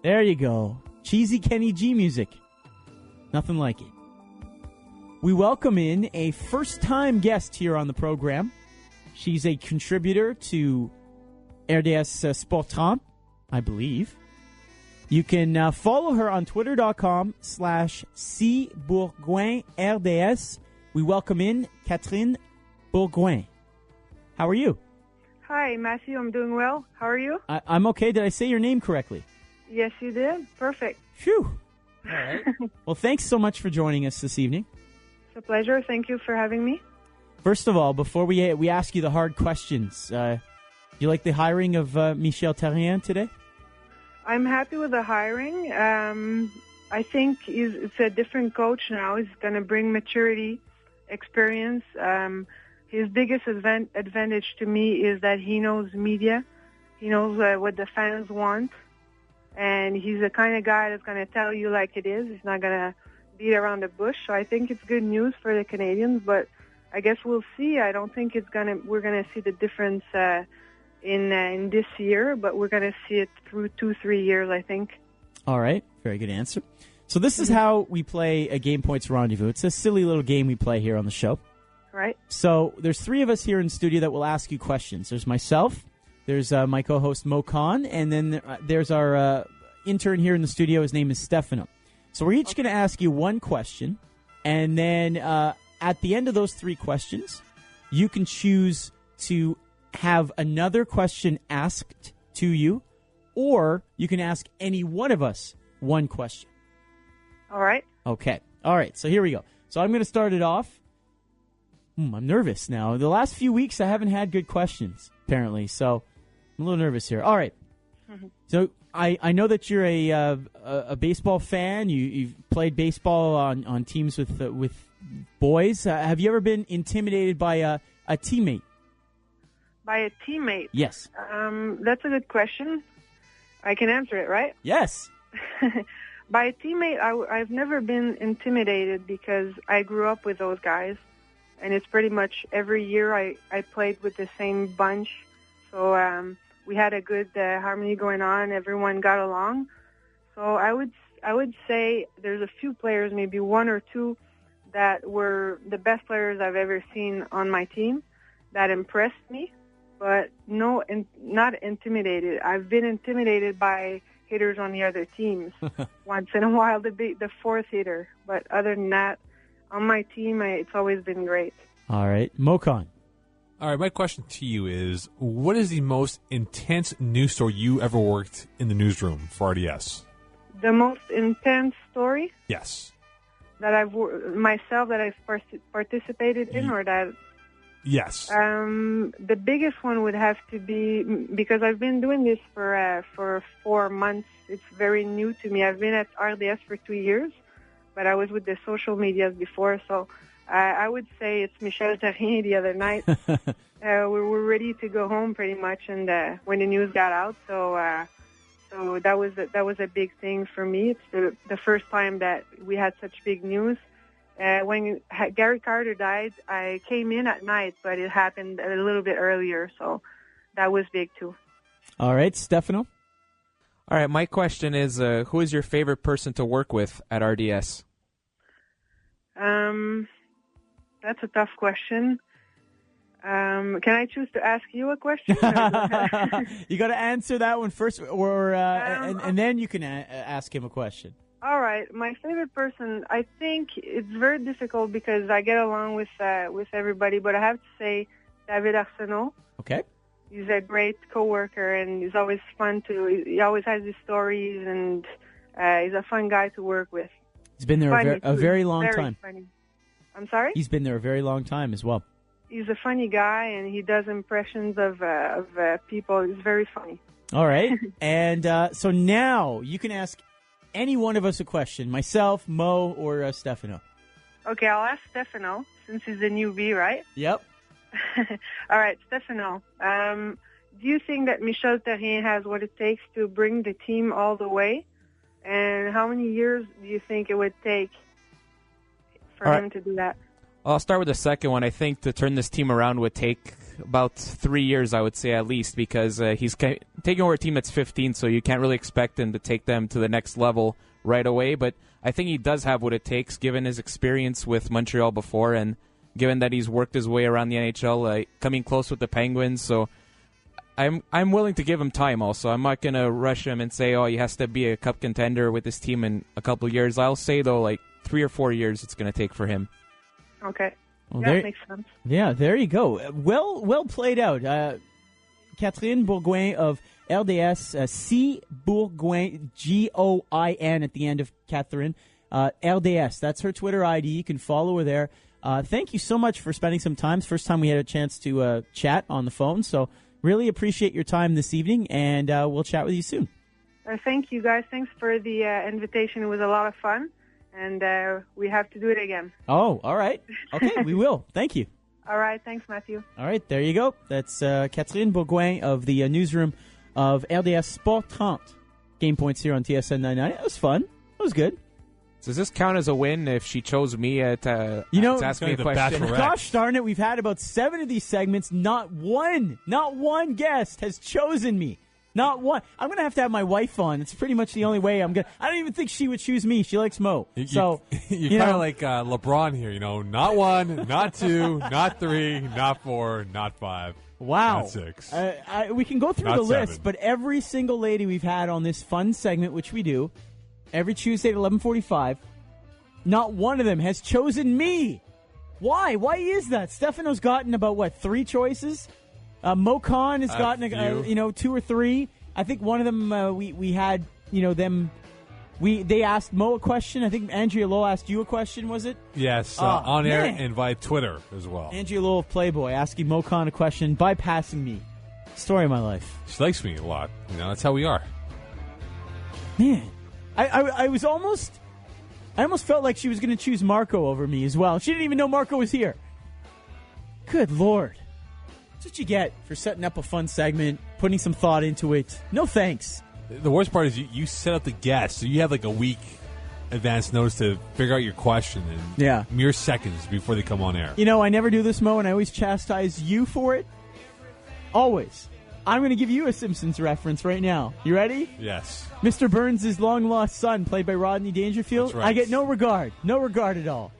There you go. Cheesy Kenny G music. Nothing like it. We welcome in a first-time guest here on the program. She's a contributor to RDS Sport 30, I believe. You can follow her on twitter.com/cbourgoinrds. We welcome in Catherine Bourgoin. How are you? Hi, Matthew. I'm doing well. How are you? I'm okay. Did I say your name correctly? Yes, you did. Perfect. Phew. All right. Well, thanks so much for joining us this evening. It's a pleasure. Thank you for having me. First of all, before we ask you the hard questions, do you like the hiring of Michel Therrien today? I'm happy with the hiring. I think it's a different coach now. He's going to bring maturity, experience. His biggest advantage to me is that he knows media. He knows what the fans want. And he's the kind of guy that's going to tell you like it is. He's not going to beat around the bush. So I think it's good news for the Canadians. But I guess we'll see. I don't think we're going to see the difference in this year, but we're going to see it through 2-3 years, I think. All right. Very good answer. So this is how we play a GamePoints Rendez-Vous. It's a silly little game we play here on the show. Right. So there's three of us here in studio that will ask you questions. There's myself, there's my co-host Mo Khan, and then there's our intern here in the studio. His name is Stefano. So we're each going to ask you one question, and then at the end of those three questions, you can choose to have another question asked to you, or you can ask any one of us one question. All right. Okay. All right. So here we go. So I'm going to start it off. I'm nervous now. The last few weeks, I haven't had good questions, apparently. So I'm a little nervous here. All right. Mm-hmm. So I know that you're a baseball fan. You've played baseball on teams with boys. Have you ever been intimidated by a teammate? By a teammate? Yes. That's a good question. I can answer it, right? Yes. By a teammate, I've never been intimidated because I grew up with those guys. And it's pretty much every year I played with the same bunch. So we had a good harmony going on. Everyone got along. So I would say there's a few players, maybe one or two, that were the best players I've ever seen on my team that impressed me. But no, not intimidated. I've been intimidated by hitters on the other teams. Once in a while, the fourth hitter. But other than that, on my team, it's always been great. All right. Mokan. All right, my question to you is, what is the most intense news story you ever worked in the newsroom for RDS? The most intense story? Yes. That I've participated in, or that... Yes. The biggest one would have to be, because I've been doing this for 4 months. It's very new to me. I've been at RDS for 2 years. But I was with the social medias before, so I would say it's Michel Therrien the other night. We were ready to go home pretty much, and when the news got out, so that was a big thing for me. It's the first time that we had such big news. When Gary Carter died, I came in at night, but it happened a little bit earlier, so that was big too. All right, Stefano. All right, my question is, who is your favorite person to work with at RDS? That's a tough question. Can I choose to ask you a question? You got to answer that one first, or and then you can ask him a question. All right, my favorite person. I think it's very difficult because I get along with everybody, but I have to say David Arsenault. Okay. He's a great coworker, and he's always fun he always has his stories, and he's a fun guy to work with. He's been there a very long time. Funny. I'm sorry? He's been there a very long time as well. He's a funny guy, and he does impressions of people. He's very funny. All right. And so now you can ask any one of us a question, myself, Mo, or Stefano. Okay, I'll ask Stefano, since he's a newbie, right? Yep. All right, Stefano. Do you think that Michel Therrien has what it takes to bring the team all the way? And how many years do you think it would take for him to do that? I'll start with the second one. I think to turn this team around would take about 3 years, I would say, at least, because he's taking over a team that's 15, so you can't really expect him to take them to the next level right away. But I think he does have what it takes, given his experience with Montreal before, and given that he's worked his way around the NHL, coming close with the Penguins. So I'm willing to give him time also. I'm not going to rush him and say, he has to be a cup contender with this team in a couple of years. I'll say, though, 3 or 4 years it's going to take for him. Okay. Well, that makes sense. Yeah, there you go. Well played out. Catherine Bourgoin of RDS, C. Bourgoin, Goin at the end of Catherine. RDS, that's her Twitter ID. You can follow her there. Thank you so much for spending some time. It's the first time we had a chance to chat on the phone, so really appreciate your time this evening, and we'll chat with you soon. Thank you, guys. Thanks for the invitation. It was a lot of fun. And we have to do it again. Oh, all right. Okay, we will. Thank you. All right. Thanks, Matthew. All right, there you go. That's Catherine Bourgoin of the newsroom of RDS Sport 30. Game Points here on TSN 99. It was fun. It was good. Does this count as a win if she chose me to ask me a question? Gosh darn it, we've had about 7 of these segments. Not one guest has chosen me. Not one. I'm going to have my wife on. It's pretty much the only way I'm going to. I don't even think she would choose me. She likes Mo. You're kind of like LeBron here, Not 1, not 2, not 3, not 4, not 5. Wow. Not 6. We can go through Not the list, 7. but every single lady we've had on this fun segment, which we do every Tuesday at 11:45, not one of them has chosen me. Why? Why is that? Stefano's gotten about, 3 choices? Mo Khan has gotten 2 or 3. I think one of them we had them. They asked Mo a question. I think Andrea Lowe asked you a question. Was it? Yes, on air and via Twitter as well. Andrea Lowe of Playboy asking Mo Khan a question, bypassing me. Story of my life. She likes me a lot. That's how we are. Man, I almost felt like she was going to choose Marco over me as well. She didn't even know Marco was here. Good Lord. That's what you get for setting up a fun segment, putting some thought into it. No thanks. The worst part is you set up the guest, so you have a week advance notice to figure out your question in mere seconds before they come on air. I never do this, Mo, and I always chastise you for it. Always. I'm going to give you a Simpsons reference right now. You ready? Yes. Mr. Burns' long-lost son, played by Rodney Dangerfield. That's right. I get no regard. No regard at all.